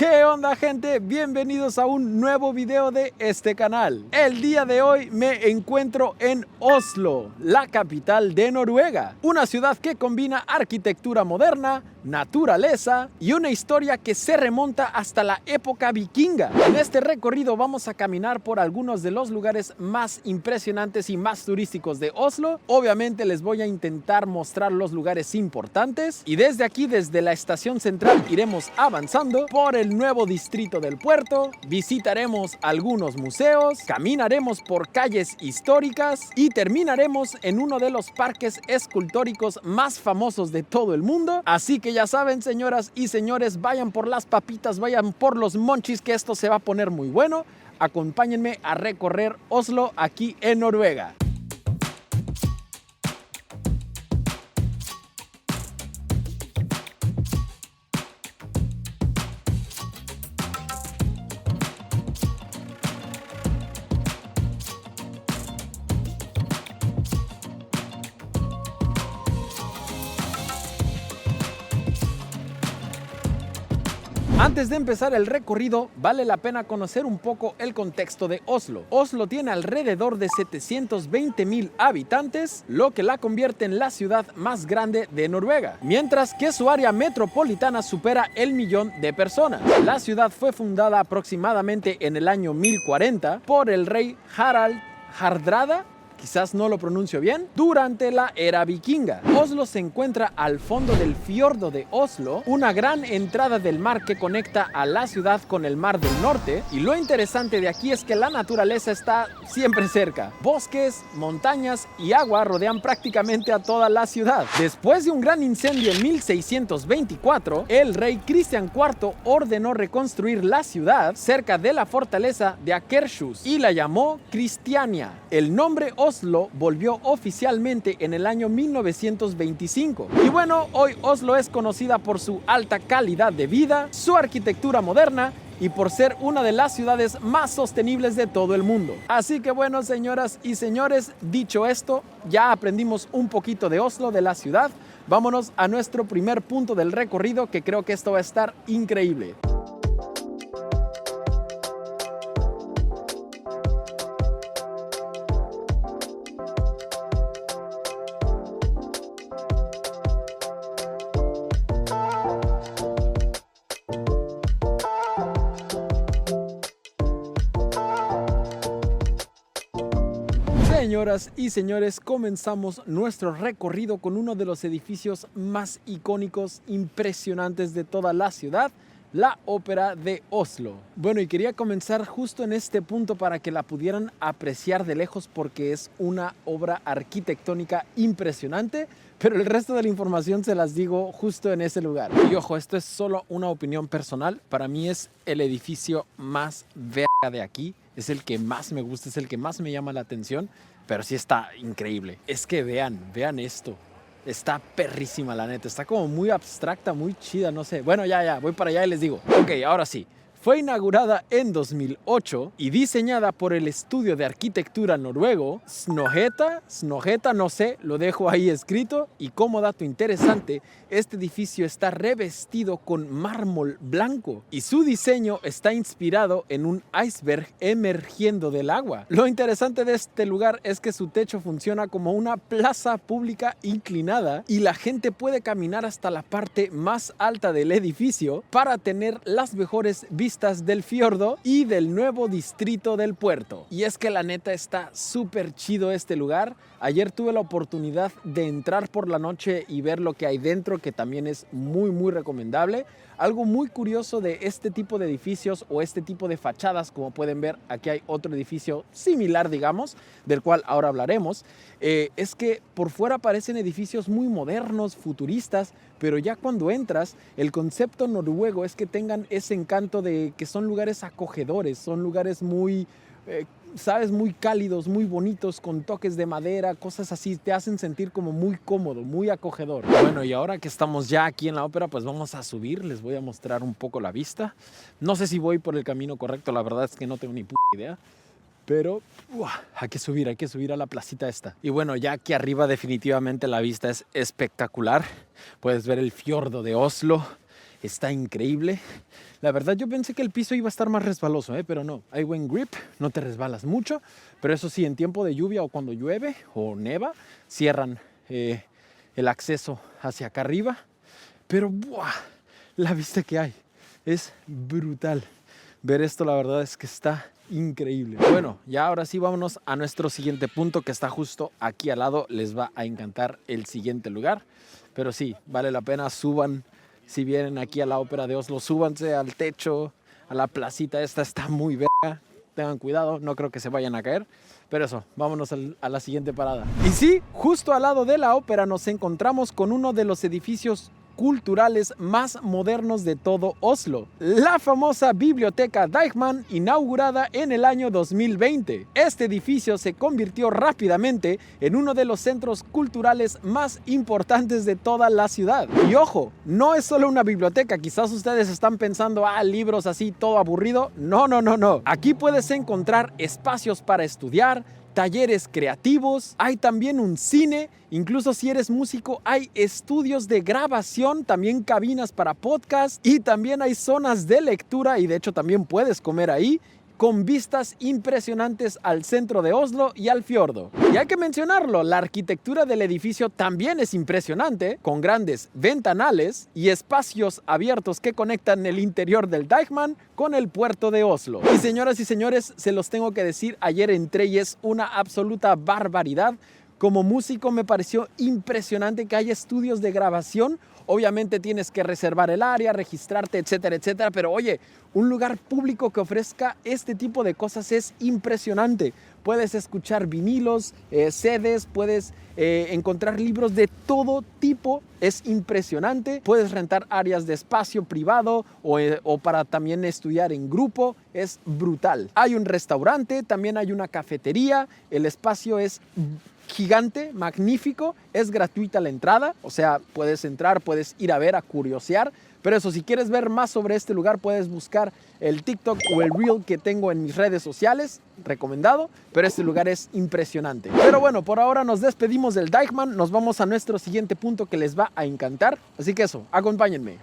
¿Qué onda, gente? Bienvenidos a un nuevo video de este canal. El día de hoy me encuentro en Oslo, la capital de Noruega. Una ciudad que combina arquitectura moderna, naturaleza y una historia que se remonta hasta la época vikinga. En este recorrido vamos a caminar por algunos de los lugares más impresionantes y más turísticos de Oslo. Obviamente les voy a intentar mostrar los lugares importantes y desde aquí, desde la estación central, iremos avanzando por el nuevo distrito del puerto, visitaremos algunos museos, caminaremos por calles históricas y terminaremos en uno de los parques escultóricos más famosos de todo el mundo. Así que ya saben, señoras y señores, vayan por las papitas, vayan por los monchis, que esto se va a poner muy bueno. Acompáñenme a recorrer Oslo aquí en Noruega. Antes de empezar el recorrido, vale la pena conocer un poco el contexto de Oslo. Oslo tiene alrededor de 720,000 habitantes, lo que la convierte en la ciudad más grande de Noruega, mientras que su área metropolitana supera el 1.000.000 de personas. La ciudad fue fundada aproximadamente en el año 1040 por el rey Harald Hardrada, quizás no lo pronuncio bien, durante la era vikinga. Oslo se encuentra al fondo del fiordo de Oslo, una gran entrada del mar que conecta a la ciudad con el mar del norte, y lo interesante de aquí es que la naturaleza está siempre cerca. Bosques, montañas y agua rodean prácticamente a toda la ciudad. Después de un gran incendio en 1624, el rey Cristian IV ordenó reconstruir la ciudad cerca de la fortaleza de Akershus y la llamó Christiania. El nombre Oslo volvió oficialmente en el año 1925. Y bueno, hoy Oslo es conocida por su alta calidad de vida, su arquitectura moderna y por ser una de las ciudades más sostenibles de todo el mundo. Así que bueno, señoras y señores, dicho esto, ya aprendimos un poquito de Oslo, de la ciudad. Vámonos a nuestro primer punto del recorrido, que creo que esto va a estar increíble. Señoras y señores, comenzamos nuestro recorrido con uno de los edificios más icónicos, impresionantes de toda la ciudad, la Ópera de Oslo. Bueno, y quería comenzar justo en este punto para que la pudieran apreciar de lejos, porque es una obra arquitectónica impresionante, pero el resto de la información se las digo justo en ese lugar. Y ojo, esto es solo una opinión personal. Para mí es el edificio más verga de aquí. Es el que más me gusta, es el que más me llama la atención, pero sí está increíble. Es que vean esto. Está perrísima, la neta. Está como muy abstracta, muy chida, no sé. Bueno, ya, voy para allá y les digo. Ok, ahora sí. Fue inaugurada en 2008 y diseñada por el estudio de arquitectura noruego Snøhetta, no sé, lo dejo ahí escrito. Y como dato interesante, este edificio está revestido con mármol blanco y su diseño está inspirado en un iceberg emergiendo del agua. Lo interesante de este lugar es que su techo funciona como una plaza pública inclinada y la gente puede caminar hasta la parte más alta del edificio para tener las mejores vistas del fiordo y del nuevo distrito del puerto. Y es que la neta está súper chido este lugar. Ayer tuve la oportunidad de entrar por la noche y ver lo que hay dentro, que también es muy recomendable. Algo muy curioso de este tipo de edificios o este tipo de fachadas, como pueden ver, aquí hay otro edificio similar, digamos, del cual ahora hablaremos, es que por fuera parecen edificios muy modernos, futuristas, pero ya cuando entras, el concepto noruego es que tengan ese encanto de que son lugares acogedores, son lugares muy, sabes, muy cálidos, muy bonitos, con toques de madera, cosas así, te hacen sentir como muy cómodo, muy acogedor. Bueno, y ahora que estamos ya aquí en la ópera, pues vamos a subir, les voy a mostrar un poco la vista. No sé si voy por el camino correcto, la verdad es que no tengo ni puta idea. Pero hay que subir a la placita esta. Y bueno, ya aquí arriba definitivamente la vista es espectacular. Puedes ver el fiordo de Oslo está increíble. La verdad yo pensé que el piso iba a estar más resbaloso, pero no, hay buen grip, no te resbalas mucho, pero eso sí, en tiempo de lluvia o cuando llueve o neva, cierran el acceso hacia acá arriba, pero ¡buah! La vista que hay es brutal. Ver esto la verdad es que está increíble. Bueno, ya ahora sí vámonos a nuestro siguiente punto que está justo aquí al lado. Les va a encantar el siguiente lugar, pero sí, vale la pena, suban. Si vienen aquí a la Ópera de Oslo, súbanse al techo, a la placita esta, está muy verga. Tengan cuidado, no creo que se vayan a caer. Pero eso, vámonos a la siguiente parada. Y sí, justo al lado de la ópera nos encontramos con uno de los edificios culturales más modernos de todo Oslo, la famosa Biblioteca Deichman, inaugurada en el año 2020. Este edificio se convirtió rápidamente en uno de los centros culturales más importantes de toda la ciudad. Y ojo, no es solo una biblioteca, quizás ustedes están pensando, libros así, todo aburrido. No, no, no, no. Aquí puedes encontrar espacios para estudiar, talleres creativos, hay también un cine, incluso si eres músico hay estudios de grabación, también cabinas para podcast y también hay zonas de lectura y de hecho también puedes comer ahí, con vistas impresionantes al centro de Oslo y al fiordo. Y hay que mencionarlo, la arquitectura del edificio también es impresionante, con grandes ventanales y espacios abiertos que conectan el interior del Deichman con el puerto de Oslo. Y señoras y señores, se los tengo que decir, ayer entré y es una absoluta barbaridad. Como músico me pareció impresionante que haya estudios de grabación. Obviamente tienes que reservar el área, registrarte, etcétera, etcétera. Pero oye, un lugar público que ofrezca este tipo de cosas es impresionante. Puedes escuchar vinilos, CDs, puedes encontrar libros de todo tipo. Es impresionante. Puedes rentar áreas de espacio privado o para también estudiar en grupo. Es brutal. Hay un restaurante, también hay una cafetería. El espacio es gigante, magnífico, es gratuita la entrada, o sea, puedes entrar, puedes ir a ver, a curiosear, pero eso, si quieres ver más sobre este lugar, puedes buscar el TikTok o el Reel que tengo en mis redes sociales, recomendado, pero este lugar es impresionante. Pero bueno, por ahora nos despedimos del Deichman, nos vamos a nuestro siguiente punto que les va a encantar, así que eso, acompáñenme.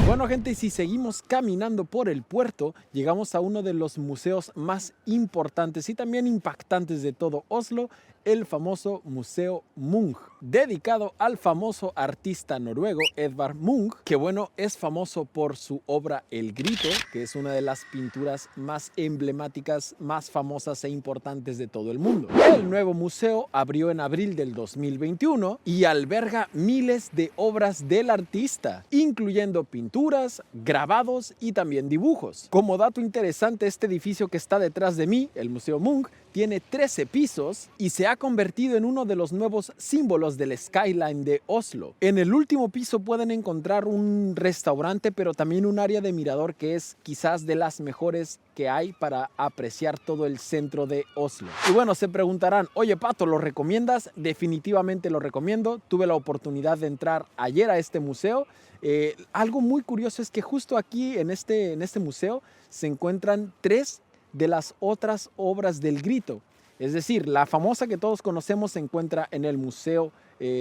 Bueno gente, y si seguimos caminando por el puerto, llegamos a uno de los museos más importantes y también impactantes de todo Oslo, el famoso Museo Munch, dedicado al famoso artista noruego Edvard Munch, que bueno, es famoso por su obra El Grito, que es una de las pinturas más emblemáticas, más famosas e importantes de todo el mundo. El nuevo museo abrió en abril del 2021 y alberga miles de obras del artista, incluyendo pinturas, grabados y también dibujos. Como dato interesante, este edificio que está detrás de mí, el Museo Munch, tiene 13 pisos y se ha convertido en uno de los nuevos símbolos del skyline de Oslo. En el último piso pueden encontrar un restaurante, pero también un área de mirador que es quizás de las mejores que hay para apreciar todo el centro de Oslo. Y bueno, se preguntarán, oye Pato, ¿lo recomiendas? Definitivamente lo recomiendo. Tuve la oportunidad de entrar ayer a este museo. Algo muy curioso es que justo aquí en este museo se encuentran 3 de las otras obras del Grito. Es decir, la famosa que todos conocemos se encuentra en el Museo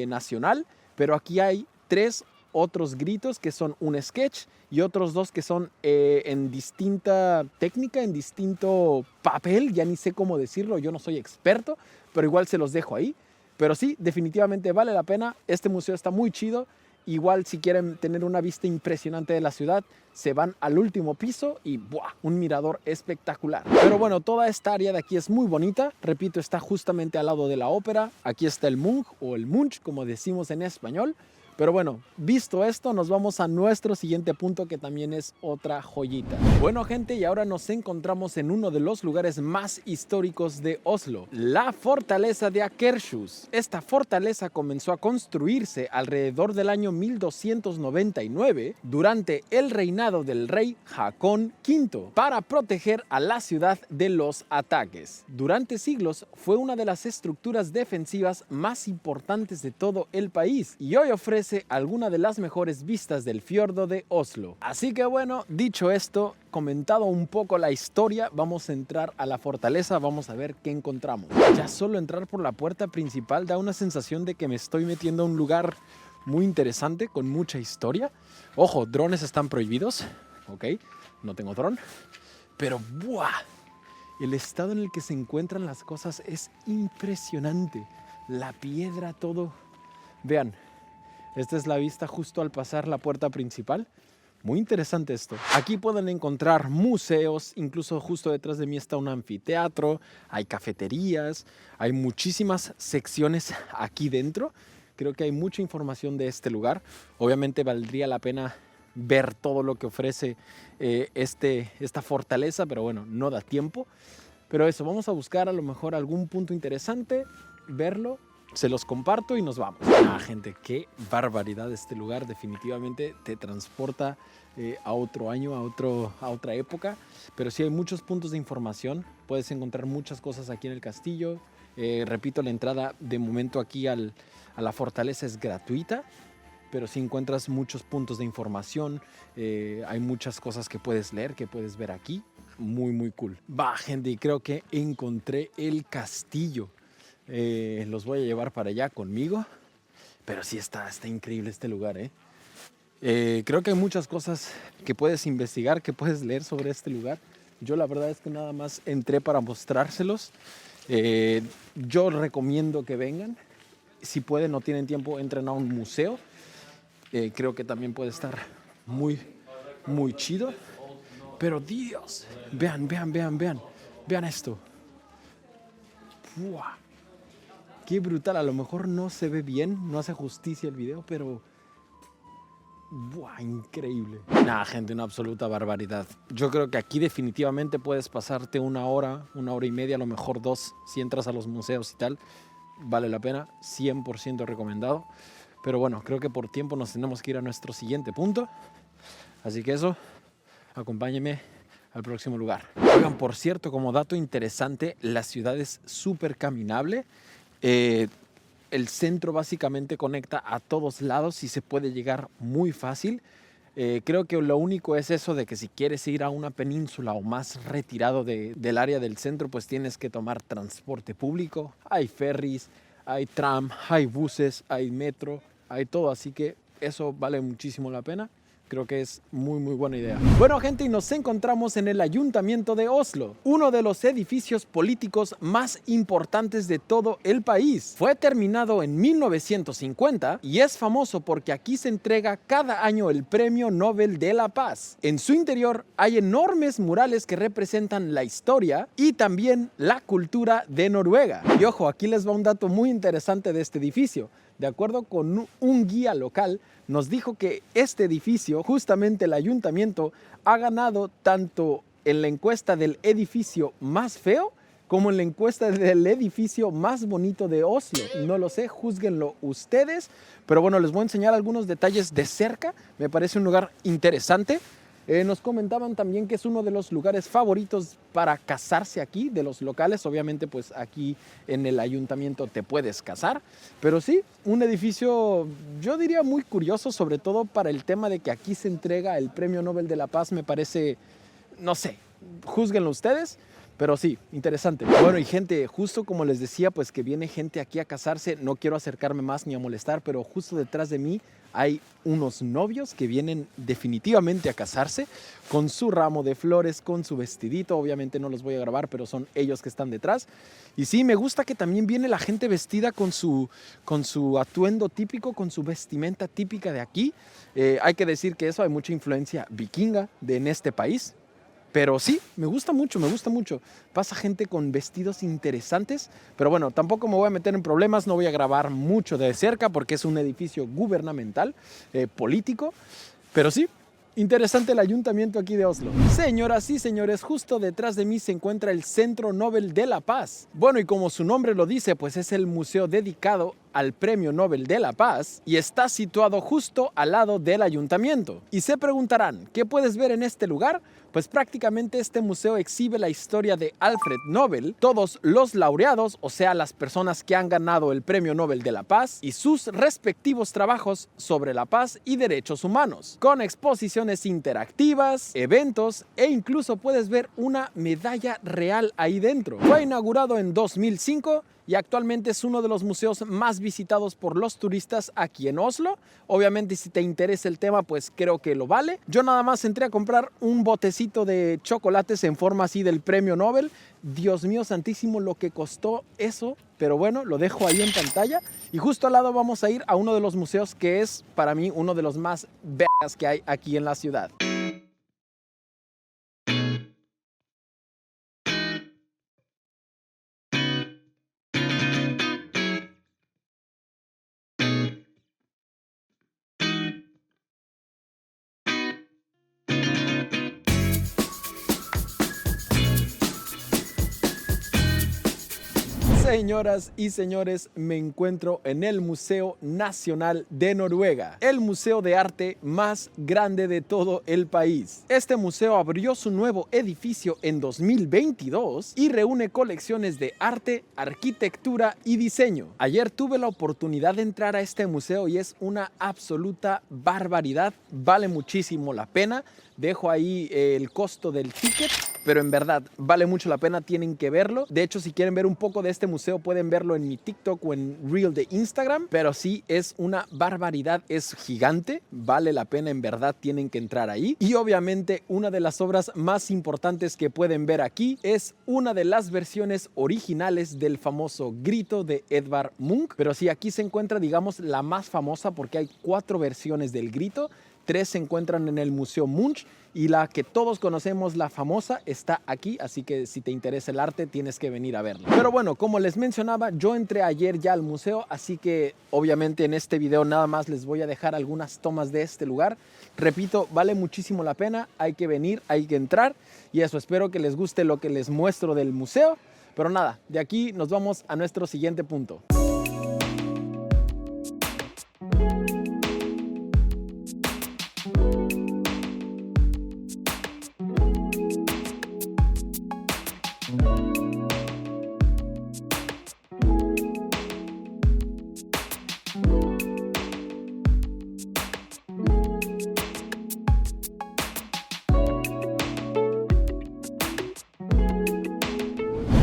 Nacional, pero aquí hay 3 otros gritos que son un sketch y otros 2 que son en distinta técnica, en distinto papel, ya ni sé cómo decirlo, yo no soy experto, pero igual se los dejo ahí. Pero sí, definitivamente vale la pena, este museo está muy chido. Igual si quieren tener una vista impresionante de la ciudad, se van al último piso y ¡buah! Un mirador espectacular. Pero bueno, toda esta área de aquí es muy bonita. Repito, está justamente al lado de la ópera. Aquí está el Munch o el Munch, como decimos en español. Pero bueno, visto esto, nos vamos a nuestro siguiente punto, que también es otra joyita. Bueno, gente, y ahora nos encontramos en uno de los lugares más históricos de Oslo, la fortaleza de Akershus. Esta fortaleza comenzó a construirse alrededor del año 1299 durante el reinado del rey Haakon V para proteger a la ciudad de los ataques. Durante siglos fue una de las estructuras defensivas más importantes de todo el país y hoy ofrece alguna de las mejores vistas del fiordo de Oslo. Así que bueno, dicho esto, comentado un poco la historia, vamos a entrar a la fortaleza, vamos a ver qué encontramos. Ya solo entrar por la puerta principal da una sensación de que me estoy metiendo a un lugar muy interesante, con mucha historia. Ojo, drones están prohibidos, ok, no tengo dron, pero ¡buah! El estado en el que se encuentran las cosas es impresionante. La piedra, todo. Vean, esta es la vista justo al pasar la puerta principal. Muy interesante esto. Aquí pueden encontrar museos, incluso justo detrás de mí está un anfiteatro, hay cafeterías, hay muchísimas secciones aquí dentro. Creo que hay mucha información de este lugar. Obviamente valdría la pena ver todo lo que ofrece esta fortaleza, pero bueno, no da tiempo. Pero eso, vamos a buscar a lo mejor algún punto interesante, verlo. Se los comparto y nos vamos. Gente, qué barbaridad este lugar. Definitivamente te transporta a otro año, a otra época. Pero sí hay muchos puntos de información. Puedes encontrar muchas cosas aquí en el castillo. Repito, la entrada de momento aquí a la fortaleza es gratuita. Pero sí encuentras muchos puntos de información. Hay muchas cosas que puedes leer, que puedes ver aquí. Muy, muy cool. Gente, y creo que encontré el castillo. Los voy a llevar para allá conmigo, pero sí está increíble este lugar. Creo que hay muchas cosas que puedes investigar, que puedes leer sobre este lugar. Yo la verdad es que nada más entré para mostrárselos. Yo recomiendo que vengan. Si pueden, no tienen tiempo, entren a un museo. Creo que también puede estar muy, muy chido. Pero Dios, vean esto. ¡Fua! Qué brutal, a lo mejor no se ve bien, no hace justicia el video, pero ¡buah! Increíble. Gente, una absoluta barbaridad. Yo creo que aquí definitivamente puedes pasarte una hora y media, a lo mejor 2, si entras a los museos y tal. Vale la pena, 100% recomendado. Pero bueno, creo que por tiempo nos tenemos que ir a nuestro siguiente punto. Así que eso, acompáñenme al próximo lugar. Oigan, por cierto, como dato interesante, la ciudad es súper caminable. El centro básicamente conecta a todos lados y se puede llegar muy fácil. Creo que lo único es eso de que si quieres ir a una península o más retirado del área del centro, pues tienes que tomar transporte público. Hay ferries, hay tram, hay buses, hay metro, hay todo, así que eso vale muchísimo la pena. Creo que es muy, muy buena idea. Bueno, gente, y nos encontramos en el Ayuntamiento de Oslo, uno de los edificios políticos más importantes de todo el país. Fue terminado en 1950 y es famoso porque aquí se entrega cada año el Premio Nobel de la Paz. En su interior hay enormes murales que representan la historia y también la cultura de Noruega. Y ojo, aquí les va un dato muy interesante de este edificio. De acuerdo con un guía local, nos dijo que este edificio, justamente el ayuntamiento, ha ganado tanto en la encuesta del edificio más feo como en la encuesta del edificio más bonito de Oslo. No lo sé, júzguenlo ustedes. Pero bueno, les voy a enseñar algunos detalles de cerca. Me parece un lugar interesante. Nos comentaban también que es uno de los lugares favoritos para casarse aquí, de los locales. Obviamente, pues aquí en el ayuntamiento te puedes casar. Pero sí, un edificio, yo diría muy curioso, sobre todo para el tema de que aquí se entrega el Premio Nobel de la Paz. Me parece, no sé, júzguenlo ustedes. Pero sí, interesante. Bueno, y gente, justo como les decía, pues que viene gente aquí a casarse. No quiero acercarme más ni a molestar, pero justo detrás de mí hay unos novios que vienen definitivamente a casarse con su ramo de flores, con su vestidito. Obviamente no los voy a grabar, pero son ellos que están detrás. Y sí, me gusta que también viene la gente vestida con su atuendo típico, con su vestimenta típica de aquí. Hay que decir que eso, hay mucha influencia vikinga en este país. Pero sí, me gusta mucho, me gusta mucho. Pasa gente con vestidos interesantes, pero bueno, tampoco me voy a meter en problemas, no voy a grabar mucho de cerca porque es un edificio gubernamental, político, pero sí. Interesante el ayuntamiento aquí de Oslo. Señoras y señores, justo detrás de mí se encuentra el Centro Nobel de la Paz. Bueno, y como su nombre lo dice, pues es el museo dedicado al Premio Nobel de la Paz y está situado justo al lado del ayuntamiento. Y se preguntarán, ¿qué puedes ver en este lugar? Pues prácticamente este museo exhibe la historia de Alfred Nobel, todos los laureados, o sea, las personas que han ganado el Premio Nobel de la Paz y sus respectivos trabajos sobre la paz y derechos humanos, con exposiciones interactivas, eventos e incluso puedes ver una medalla real ahí dentro. Fue inaugurado en 2005 y actualmente es uno de los museos más visitados por los turistas aquí en Oslo. Obviamente, si te interesa el tema, pues creo que lo vale. Yo nada más entré a comprar un botecito de chocolates en forma así del Premio Nobel. Dios mío santísimo lo que costó eso, pero bueno, lo dejo ahí en pantalla. Y justo al lado vamos a ir a uno de los museos que es para mí uno de los más vergas que hay aquí en la ciudad. Señoras y señores, me encuentro en el Museo Nacional de Noruega, el museo de arte más grande de todo el país. Este museo abrió su nuevo edificio en 2022 y reúne colecciones de arte, arquitectura y diseño. Ayer tuve la oportunidad de entrar a este museo y es una absoluta barbaridad, vale muchísimo la pena. Dejo ahí el costo del ticket, pero en verdad vale mucho la pena, tienen que verlo. De hecho, si quieren ver un poco de este museo, pueden verlo en mi TikTok o en Reel de Instagram. Pero sí, es una barbaridad, es gigante, vale la pena, en verdad tienen que entrar ahí. Y obviamente, una de las obras más importantes que pueden ver aquí es una de las versiones originales del famoso Grito de Edvard Munch. Pero sí, aquí se encuentra, digamos, la más famosa porque hay 4 versiones del Grito. 3 se encuentran en el Museo Munch y la que todos conocemos, la famosa, está aquí, así que si te interesa el arte tienes que venir a verla. Pero bueno, como les mencionaba, yo entré ayer ya al museo, así que obviamente en este video nada más les voy a dejar algunas tomas de este lugar. Repito, vale muchísimo la pena, hay que venir, hay que entrar y eso, espero que les guste lo que les muestro del museo. Pero nada, de aquí nos vamos a nuestro siguiente punto.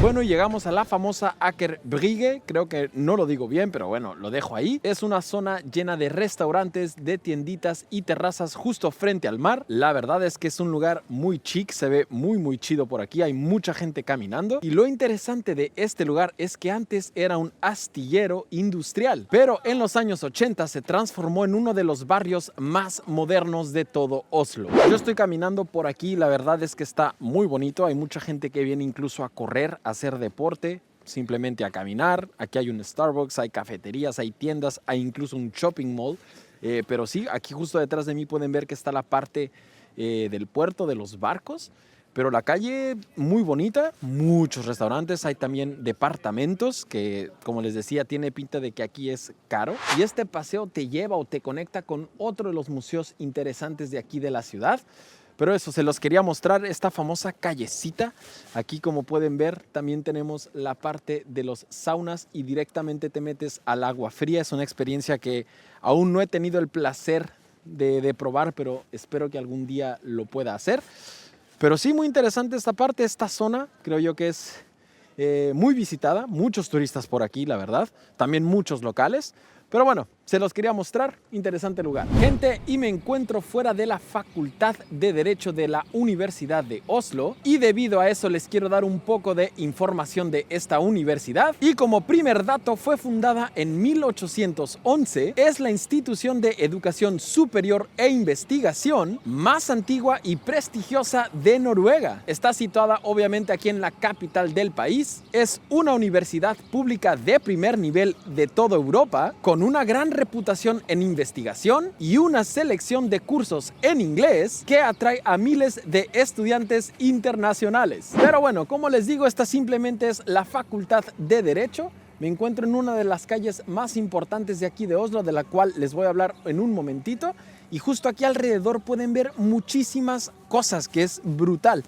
Bueno, y llegamos a la famosa Aker Brygge, creo que no lo digo bien, pero bueno, lo dejo ahí. Es una zona llena de restaurantes, de tienditas y terrazas justo frente al mar. La verdad es que es un lugar muy chic, se ve muy chido por aquí, hay mucha gente caminando. Y lo interesante de este lugar es que antes era un astillero industrial, pero en los años 80 se transformó en uno de los barrios más modernos de todo Oslo. Yo estoy caminando por aquí, la verdad es que está muy bonito, hay mucha gente que viene incluso a correr, a hacer deporte, simplemente a caminar. Aquí hay un Starbucks, hay cafeterías, hay tiendas, hay incluso un shopping mall. Pero sí, aquí justo detrás de mí pueden ver que está la parte del puerto de los barcos. Pero la calle muy bonita, muchos restaurantes, hay también departamentos que, como les decía, tiene pinta de que aquí es caro. Y este paseo te lleva o te conecta con otro de los museos interesantes de aquí de la ciudad. Pero eso, se los quería mostrar, esta famosa callecita. Aquí, como pueden ver, también tenemos la parte de los saunas y directamente te metes al agua fría. Es una experiencia que aún no he tenido el placer de probar, pero espero que algún día lo pueda hacer. Pero sí, muy interesante esta parte, esta zona. Creo yo que es muy visitada, muchos turistas por aquí, la verdad. También muchos locales. Pero bueno, se los quería mostrar, interesante lugar. Gente, y me encuentro fuera de la Facultad de Derecho de la Universidad de Oslo, y debido a eso les quiero dar un poco de información de esta universidad. Y como primer dato, fue fundada en 1811, es la institución de educación superior e investigación más antigua y prestigiosa de Noruega. Está situada obviamente aquí en la capital del país, es una universidad pública de primer nivel de toda Europa, con una gran reputación en investigación y una selección de cursos en inglés que atrae a miles de estudiantes internacionales. Pero bueno, como les digo, esta simplemente es la Facultad de Derecho. Me encuentro en una de las calles más importantes de aquí de Oslo, de la cual les voy a hablar en un momentito. Y justo aquí alrededor pueden ver muchísimas cosas, que es brutal.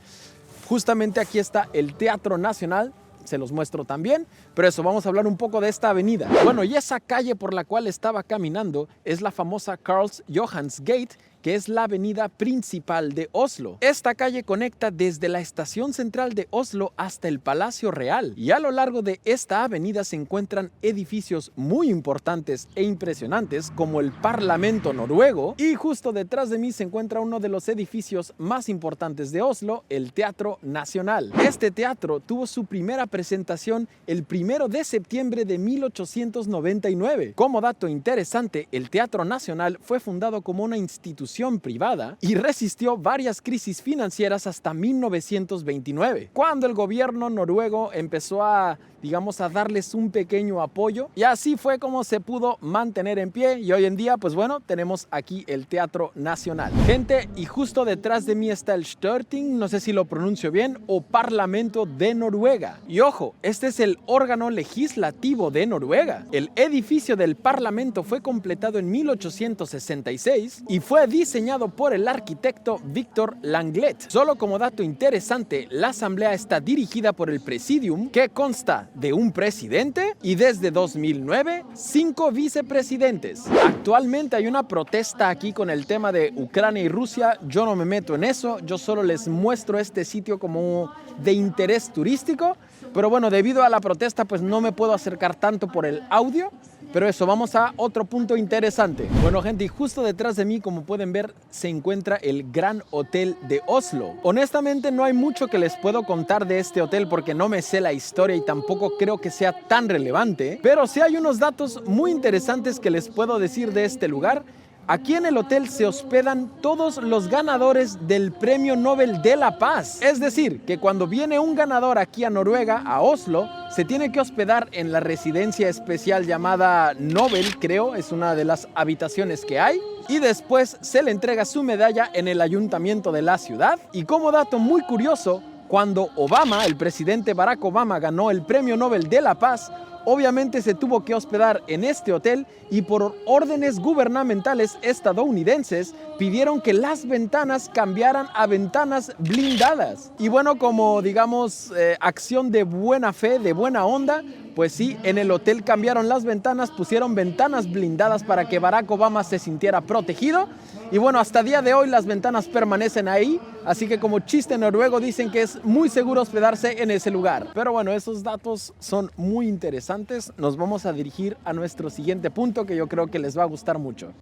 Justamente aquí está el Teatro Nacional. Se los muestro también, pero eso, vamos a hablar un poco de esta avenida. Bueno, y esa calle por la cual estaba caminando es la famosa Karls Johans Gate, que es la avenida principal de Oslo. Esta calle conecta desde la estación central de Oslo hasta el Palacio Real, y a lo largo de esta avenida se encuentran edificios muy importantes e impresionantes como el Parlamento noruego, y justo detrás de mí se encuentra uno de los edificios más importantes de Oslo, el Teatro Nacional. Este teatro tuvo su primera presentación el 1 de septiembre de 1899. Como dato interesante, el Teatro Nacional fue fundado como una institución privada y resistió varias crisis financieras hasta 1929, cuando el gobierno noruego empezó a darles un pequeño apoyo, y así fue como se pudo mantener en pie, y hoy en día pues bueno, tenemos aquí el Teatro Nacional. Gente, y justo detrás de mí está el Storting, no sé si lo pronuncio bien, o Parlamento de Noruega. Y ojo, este es el órgano legislativo de Noruega. El edificio del Parlamento fue completado en 1866 y fue diseñado por el arquitecto Victor Langlet. Solo como dato interesante, la asamblea está dirigida por el Presidium, que consta de un presidente y desde 2009 5 vicepresidentes. Actualmente hay una protesta aquí con el tema de Ucrania y Rusia. Yo no me meto en eso, yo solo les muestro este sitio como de interés turístico, pero bueno, debido a la protesta pues no me puedo acercar tanto por el audio. Pero eso, vamos a otro punto interesante. Bueno, gente, y justo detrás de mí, como pueden ver, se encuentra el Gran Hotel de Oslo. Honestamente, no hay mucho que les puedo contar de este hotel porque no me sé la historia y tampoco creo que sea tan relevante. Pero sí hay unos datos muy interesantes que les puedo decir de este lugar. Aquí en el hotel se hospedan todos los ganadores del Premio Nobel de la Paz. Es decir, que cuando viene un ganador aquí a Noruega, a Oslo, se tiene que hospedar en la residencia especial llamada Nobel, creo, es una de las habitaciones que hay. Y después se le entrega su medalla en el ayuntamiento de la ciudad. Y como dato muy curioso, cuando Obama, el presidente Barack Obama, ganó el Premio Nobel de la Paz, obviamente se tuvo que hospedar en este hotel y por órdenes gubernamentales estadounidenses pidieron que las ventanas cambiaran a ventanas blindadas. Y bueno, como acción de buena fe, de buena onda, pues sí, en el hotel cambiaron las ventanas, pusieron ventanas blindadas para que Barack Obama se sintiera protegido. Y bueno, hasta el día de hoy las ventanas permanecen ahí, así que como chiste noruego dicen que es muy seguro hospedarse en ese lugar. Pero bueno, esos datos son muy interesantes. Nos vamos a dirigir a nuestro siguiente punto, que yo creo que les va a gustar mucho.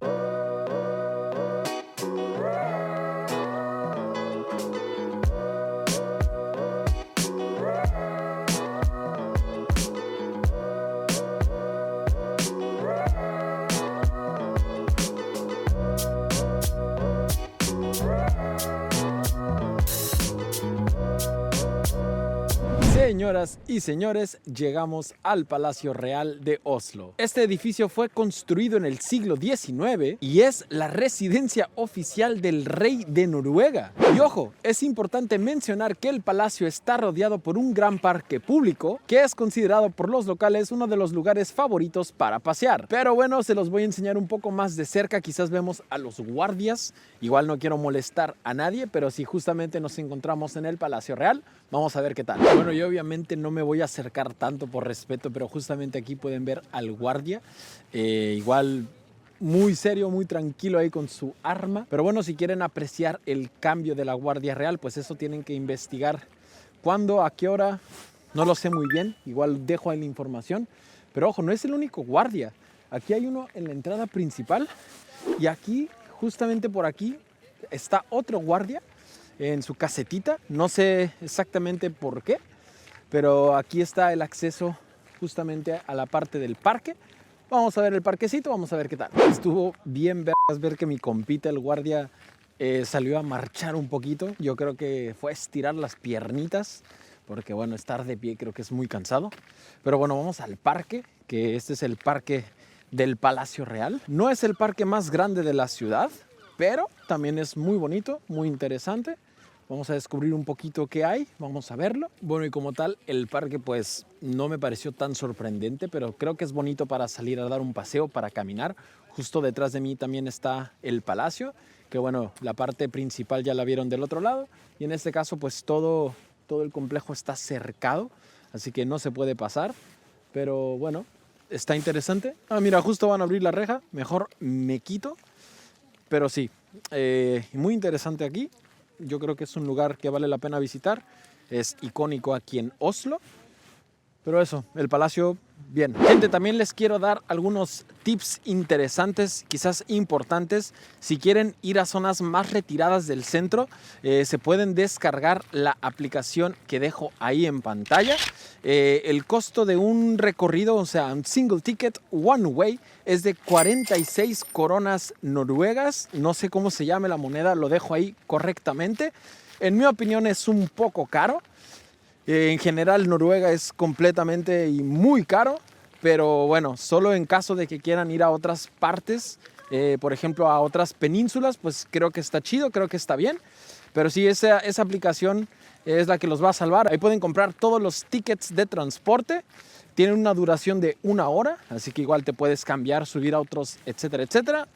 Señoras y señores, llegamos al Palacio Real de Oslo. Este edificio fue construido en el siglo XIX y es la residencia oficial del rey de Noruega. Y ojo, es importante mencionar que el palacio está rodeado por un gran parque público que es considerado por los locales uno de los lugares favoritos para pasear. Pero bueno, se los voy a enseñar un poco más de cerca. Quizás vemos a los guardias. Igual no quiero molestar a nadie, pero si justamente nos encontramos en el Palacio Real, vamos a ver qué tal. Bueno, yo obviamente no me voy a acercar tanto por respeto, pero justamente aquí pueden ver al guardia. Igual muy serio, muy tranquilo ahí con su arma. Pero bueno, si quieren apreciar el cambio de la Guardia Real, pues eso tienen que investigar. ¿Cuándo? ¿A qué hora? No lo sé muy bien. Igual dejo ahí la información. Pero ojo, no es el único guardia. Aquí hay uno en la entrada principal y aquí, justamente por aquí, está otro guardia en su casetita. No sé exactamente por qué, pero aquí está el acceso justamente a la parte del parque. Vamos a ver el parquecito, vamos a ver qué tal. Estuvo bien ver que mi compita, el guardia, salió a marchar un poquito. Yo creo que fue a estirar las piernitas, porque bueno, estar de pie creo que es muy cansado. Pero bueno, vamos al parque, que este es el parque del Palacio Real. No es el parque más grande de la ciudad, pero también es muy bonito, muy interesante. Vamos a descubrir un poquito qué hay, vamos a verlo. Bueno, y como tal, el parque pues no me pareció tan sorprendente, pero creo que es bonito para salir a dar un paseo, para caminar. Justo detrás de mí también está el palacio, que bueno, la parte principal ya la vieron del otro lado. Y en este caso pues todo el complejo está cercado, así que no se puede pasar. Pero bueno, está interesante. Ah, mira, justo van a abrir la reja, mejor me quito. Pero sí, muy interesante aquí. Yo creo que es un lugar que vale la pena visitar. Es icónico aquí en Oslo. Pero eso, el palacio, bien. Gente, también les quiero dar algunos tips interesantes, quizás importantes. Si quieren ir a zonas más retiradas del centro, se pueden descargar la aplicación que dejo ahí en pantalla. El costo de un recorrido, o sea, un single ticket, one way, es de 46 coronas noruegas. No sé cómo se llame la moneda, lo dejo ahí correctamente. En mi opinión es un poco caro. En general Noruega es completamente y muy caro, pero bueno, solo en caso de que quieran ir a otras partes, por ejemplo a otras penínsulas, pues creo que está chido, creo que está bien. Pero sí, esa aplicación es la que los va a salvar. Ahí pueden comprar todos los tickets de transporte. Tienen una duración de 1 hora, así que igual te puedes cambiar, subir a otros, etcétera, etcétera.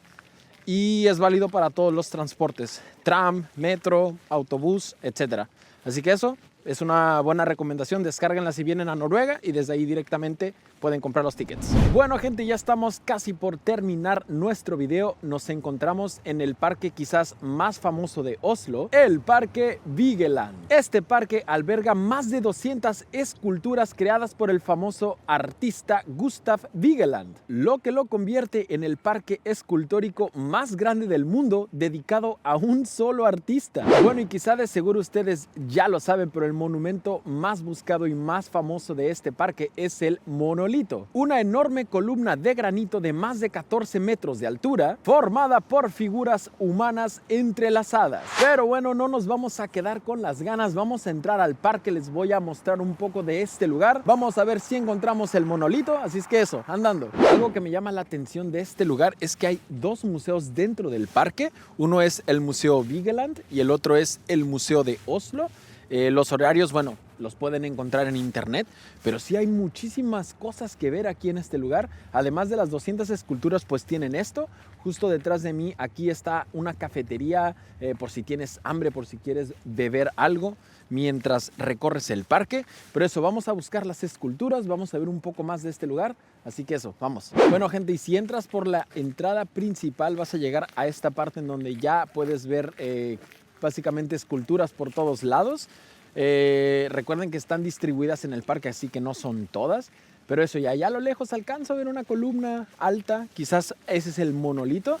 Y es válido para todos los transportes, tram, metro, autobús, etcétera. Así que eso es una buena recomendación. Descárguenla si vienen a Noruega y desde ahí directamente pueden comprar los tickets. Bueno, gente, ya estamos casi por terminar nuestro video. Nos encontramos en el parque quizás más famoso de Oslo, el Parque Vigeland. Este parque alberga más de 200 esculturas creadas por el famoso artista Gustav Vigeland, lo que lo convierte en el parque escultórico más grande del mundo dedicado a un solo artista. Bueno, y quizá de seguro ustedes ya lo saben, pero el monumento más buscado y más famoso de este parque es el monolito, una enorme columna de granito de más de 14 metros de altura, formada por figuras humanas entrelazadas. Pero bueno, no nos vamos a quedar con las ganas, vamos a entrar al parque, les voy a mostrar un poco de este lugar, vamos a ver si encontramos el monolito, así es que eso, andando. Algo que me llama la atención de este lugar es que hay dos museos dentro del parque, uno es el Museo Vigeland y el otro es el Museo de Oslo. Los horarios, bueno, los pueden encontrar en internet, pero sí hay muchísimas cosas que ver aquí en este lugar. Además de las 200 esculturas, pues tienen esto. Justo detrás de mí, aquí está una cafetería, por si tienes hambre, por si quieres beber algo mientras recorres el parque. Pero eso, vamos a buscar las esculturas, vamos a ver un poco más de este lugar. Así que eso, vamos. Bueno, gente, y si entras por la entrada principal, vas a llegar a esta parte en donde ya puedes ver básicamente esculturas por todos lados. Recuerden que están distribuidas en el parque, así que no son todas. Pero eso, ya allá a lo lejos alcanzo a ver una columna alta. Quizás ese es el monolito.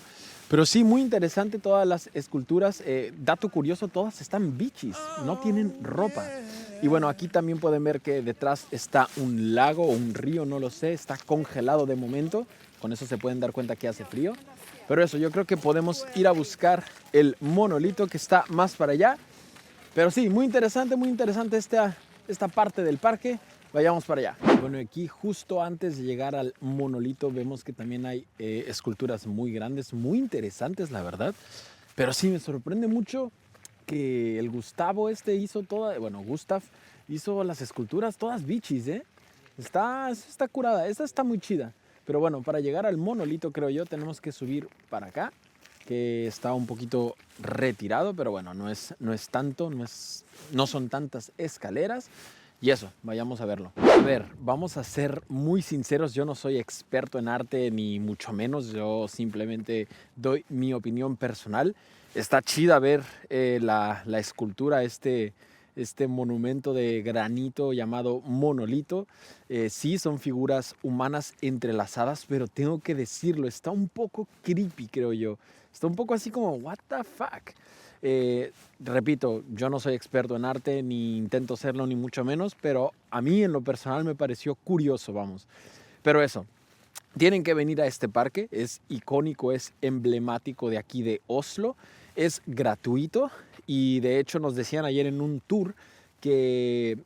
Pero sí, muy interesante todas las esculturas. Dato curioso, todas están bichis, no tienen ropa. Y bueno, aquí también pueden ver que detrás está un lago o un río, no lo sé. Está congelado de momento. Con eso se pueden dar cuenta que hace frío. Pero eso, yo creo que podemos ir a buscar el monolito que está más para allá. Pero sí, muy interesante esta parte del parque. Vayamos para allá. Bueno, aquí justo antes de llegar al monolito vemos que también hay esculturas muy grandes, muy interesantes, la verdad. Pero sí, me sorprende mucho que el Gustavo Gustav hizo las esculturas todas bichis, ¿eh? Está curada, esta está muy chida. Pero bueno, para llegar al monolito, creo yo, tenemos que subir para acá, que está un poquito retirado, pero bueno, no es tanto, no son tantas escaleras. Y eso, vayamos a verlo. A ver, vamos a ser muy sinceros, yo no soy experto en arte ni mucho menos, yo simplemente doy mi opinión personal. Está chida ver la escultura, este monumento de granito llamado monolito. Sí, son figuras humanas entrelazadas, pero tengo que decirlo, está un poco creepy, creo yo. Está un poco así como, what the fuck. Repito, yo no soy experto en arte, ni intento serlo, ni mucho menos, pero a mí en lo personal me pareció curioso, vamos. Pero eso, tienen que venir a este parque, es icónico, es emblemático de aquí de Oslo, es gratuito y de hecho nos decían ayer en un tour que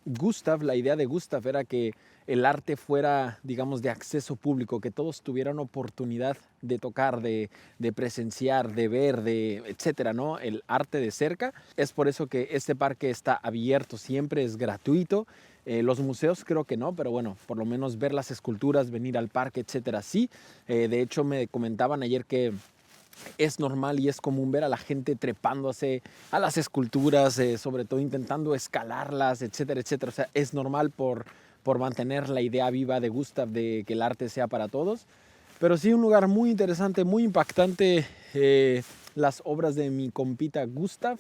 la idea de Gustav era que el arte fuera, digamos, de acceso público, que todos tuvieran oportunidad de tocar, de presenciar, de ver, etcétera, ¿no? El arte de cerca. Es por eso que este parque está abierto siempre, es gratuito. Los museos creo que no, pero bueno, por lo menos ver las esculturas, venir al parque, etcétera, sí. De hecho, me comentaban ayer que es normal y es común ver a la gente trepándose a las esculturas, sobre todo intentando escalarlas, etcétera, etcétera. O sea, es normal por mantener la idea viva de Gustav de que el arte sea para todos. Pero sí, un lugar muy interesante, muy impactante, las obras de mi compita Gustav.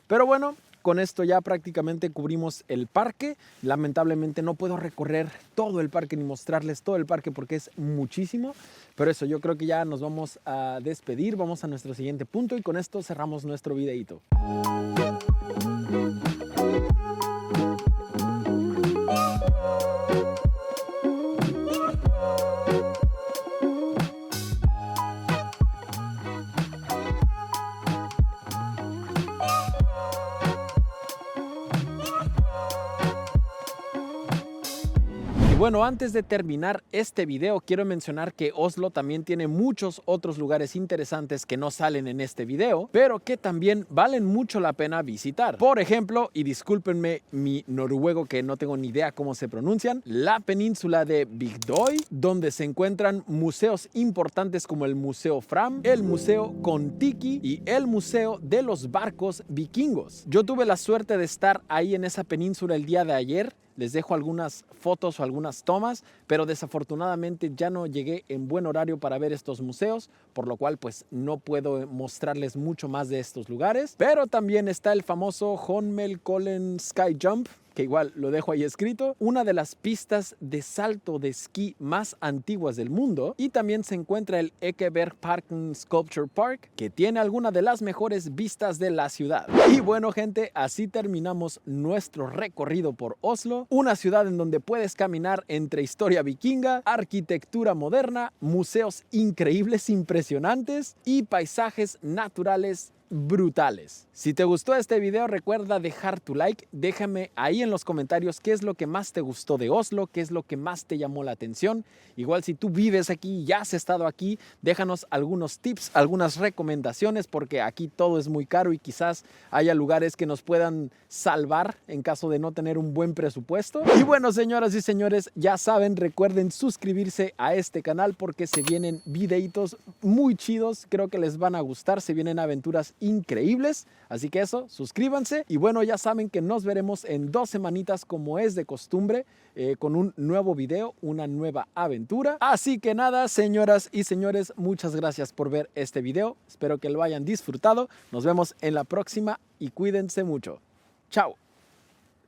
Pero bueno, con esto ya prácticamente cubrimos el parque. Lamentablemente no puedo recorrer todo el parque ni mostrarles todo el parque porque es muchísimo. Pero eso, yo creo que ya nos vamos a despedir. Vamos a nuestro siguiente punto y con esto cerramos nuestro videito. Bueno, antes de terminar este video, quiero mencionar que Oslo también tiene muchos otros lugares interesantes que no salen en este video, pero que también valen mucho la pena visitar. Por ejemplo, y discúlpenme mi noruego que no tengo ni idea cómo se pronuncian, la península de Bygdøy, donde se encuentran museos importantes como el Museo Fram, el Museo Kon-Tiki y el Museo de los Barcos Vikingos. Yo tuve la suerte de estar ahí en esa península el día de ayer. Les dejo algunas fotos o algunas tomas, pero desafortunadamente ya no llegué en buen horario para ver estos museos, por lo cual pues no puedo mostrarles mucho más de estos lugares. Pero también está el famoso Holmenkollen Sky Jump, que igual lo dejo ahí escrito, una de las pistas de salto de esquí más antiguas del mundo. Y también se encuentra el Ekebergparken Sculpture Park, que tiene algunas de las mejores vistas de la ciudad. Y bueno, gente, así terminamos nuestro recorrido por Oslo, una ciudad en donde puedes caminar entre historia vikinga, arquitectura moderna, museos increíbles, impresionantes y paisajes naturales brutales. Si te gustó este video, recuerda dejar tu like. Déjame ahí en los comentarios qué es lo que más te gustó de Oslo, qué es lo que más te llamó la atención. Igual si tú vives aquí y ya has estado aquí, déjanos algunos tips, algunas recomendaciones, porque aquí todo es muy caro y quizás haya lugares que nos puedan salvar en caso de no tener un buen presupuesto. Y bueno, señoras y señores, ya saben, recuerden suscribirse a este canal porque se vienen videitos muy chidos, creo que les van a gustar, se vienen aventuras increíbles, así que eso, suscríbanse y bueno, ya saben que nos veremos en 2 semanitas como es de costumbre, con un nuevo video, una nueva aventura. Así que nada, señoras y señores, muchas gracias por ver este video, espero que lo hayan disfrutado, nos vemos en la próxima y cuídense mucho. Chao.